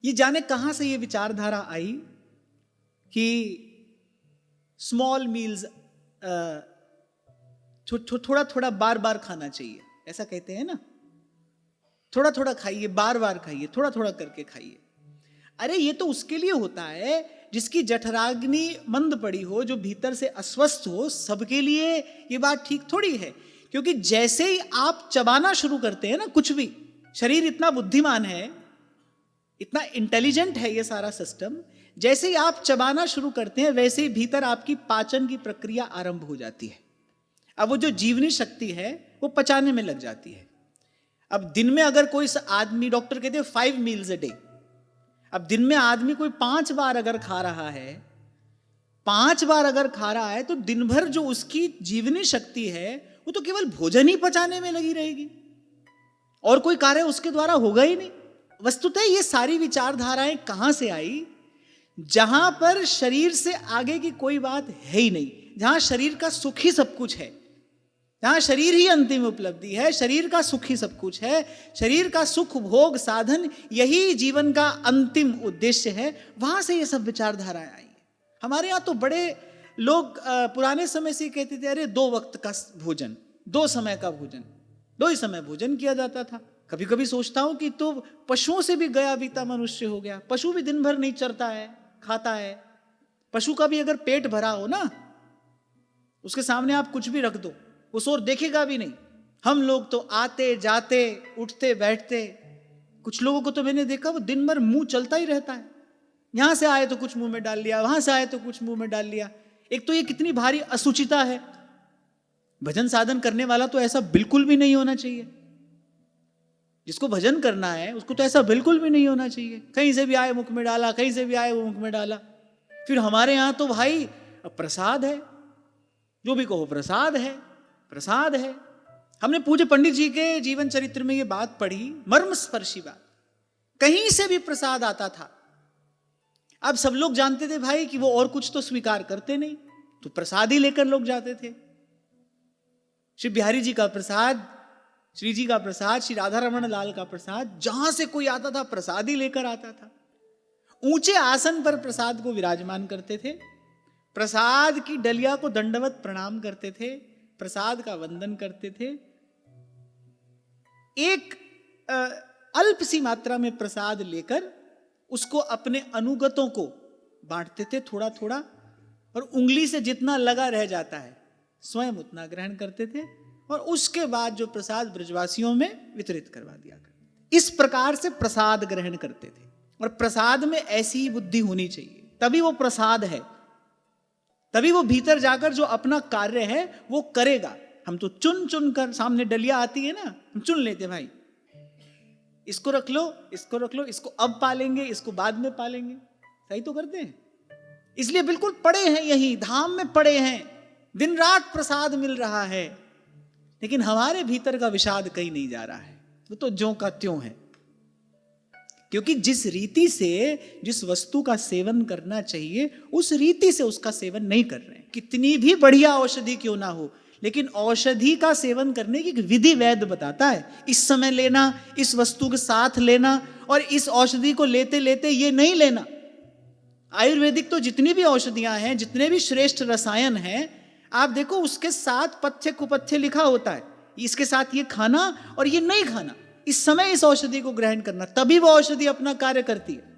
ये जाने कहां से ये विचारधारा आई कि स्मॉल मील्स थोड़ा थोड़ा बार बार खाना चाहिए, ऐसा कहते हैं ना, थोड़ा थोड़ा खाइए, बार बार खाइए, थोड़ा थोड़ा करके खाइए। अरे ये तो उसके लिए होता है जिसकी जठराग्नि मंद पड़ी हो, जो भीतर से अस्वस्थ हो, सबके लिए ये बात ठीक थोड़ी है। क्योंकि जैसे ही आप चबाना शुरू करते हैं ना कुछ भी, शरीर इतना बुद्धिमान है, इतना इंटेलिजेंट है ये सारा सिस्टम, जैसे ही आप चबाना शुरू करते हैं वैसे ही भीतर आपकी पाचन की प्रक्रिया आरंभ हो जाती है। अब वो जो जीवनी शक्ति है वो पचाने में लग जाती है। अब दिन में अगर कोई आदमी, डॉक्टर कहते हैं 5 मील्स अ डे, अब दिन में आदमी कोई 5 बार अगर खा रहा है, 5 बार अगर खा रहा है, तो दिन भर जो उसकी जीवनी शक्ति है वो तो केवल भोजन ही पचाने में लगी रहेगी और कोई कार्य उसके द्वारा होगा ही नहीं। वस्तुतः ये सारी विचारधाराएं कहां से आई? जहां पर शरीर से आगे की कोई बात है ही नहीं, जहां शरीर का सुख ही सब कुछ है, जहां शरीर ही अंतिम उपलब्धि है, शरीर का सुख ही सब कुछ है, शरीर का सुख भोग साधन यही जीवन का अंतिम उद्देश्य है, वहां से ये सब विचारधाराएं आई। हमारे यहाँ तो बड़े लोग पुराने समय से कहते थे, अरे 2 वक्त का भोजन, 2 समय का भोजन, 2 ही समय भोजन किया जाता था। कभी कभी सोचता हूं कि तो पशुओं से भी गया बीता मनुष्य हो गया। पशु भी दिन भर नहीं चरता है, खाता है। पशु का भी अगर पेट भरा हो ना, उसके सामने आप कुछ भी रख दो, उस ओर देखेगा भी नहीं। हम लोग तो आते जाते, उठते बैठते, कुछ लोगों को तो मैंने देखा वो दिन भर मुंह चलता ही रहता है, यहां से आए तो कुछ मुंह में डाल लिया, वहां से आए तो कुछ मुंह में डाल लिया। एक तो ये कितनी भारी असुचिता है। भजन साधन करने वाला तो ऐसा बिल्कुल भी नहीं होना चाहिए। जिसको भजन करना है उसको तो ऐसा बिल्कुल भी नहीं होना चाहिए। कहीं से भी आए मुख में डाला, कहीं से भी आए वो मुख में डाला। फिर हमारे यहां तो भाई प्रसाद है, जो भी कहो प्रसाद है, प्रसाद है। हमने पूज्य पंडित जी के जीवन चरित्र में ये बात पढ़ी, मर्मस्पर्शी बात। कहीं से भी प्रसाद आता था। अब सब लोग जानते थे भाई कि वो और कुछ तो स्वीकार करते नहीं, तो प्रसाद ही लेकर लोग जाते थे। श्री बिहारी जी का प्रसाद, श्री जी का प्रसाद, श्री राधा रमन लाल का प्रसाद, जहां से कोई आता था प्रसाद ही लेकर आता था। ऊंचे आसन पर प्रसाद को विराजमान करते थे, प्रसाद की डलिया को दंडवत प्रणाम करते थे, प्रसाद का वंदन करते थे। एक अल्प सी मात्रा में प्रसाद लेकर उसको अपने अनुगतों को बांटते थे थोड़ा थोड़ा, और उंगली से जितना लगा रह जाता है स्वयं उतना ग्रहण करते थे, और उसके बाद जो प्रसाद ब्रजवासियों में वितरित करवा दिया करते। इस प्रकार से प्रसाद ग्रहण करते थे। और प्रसाद में ऐसी ही बुद्धि होनी चाहिए, तभी वो प्रसाद है, तभी वो भीतर जाकर जो अपना कार्य है वो करेगा। हम तो चुन चुन कर, सामने डलिया आती है ना, हम चुन लेते भाई, इसको रख लो, इसको रख लो, इसको अब पालेंगे, इसको बाद में पालेंगे। सही तो करते हैं। इसलिए बिल्कुल पड़े हैं, यही धाम में पड़े हैं, दिन रात प्रसाद मिल रहा है, लेकिन हमारे भीतर का विषाद कहीं नहीं जा रहा है। वो तो ज्यों का त्यों है। क्योंकि जिस रीति से जिस वस्तु का सेवन करना चाहिए उस रीति से उसका सेवन नहीं कर रहे हैं। कितनी भी बढ़िया औषधि क्यों ना हो, लेकिन औषधि का सेवन करने की विधि वैद्य बताता है। इस समय लेना, इस वस्तु के साथ लेना, और इस औषधि को लेते लेते ये नहीं लेना। आयुर्वेदिक तो जितनी भी औषधियां हैं, जितने भी श्रेष्ठ रसायन हैं, आप देखो उसके साथ पथ्य कुपथ्य लिखा होता है, इसके साथ ये खाना और ये नहीं खाना, इस समय इस औषधि को ग्रहण करना, तभी वो औषधि अपना कार्य करती है।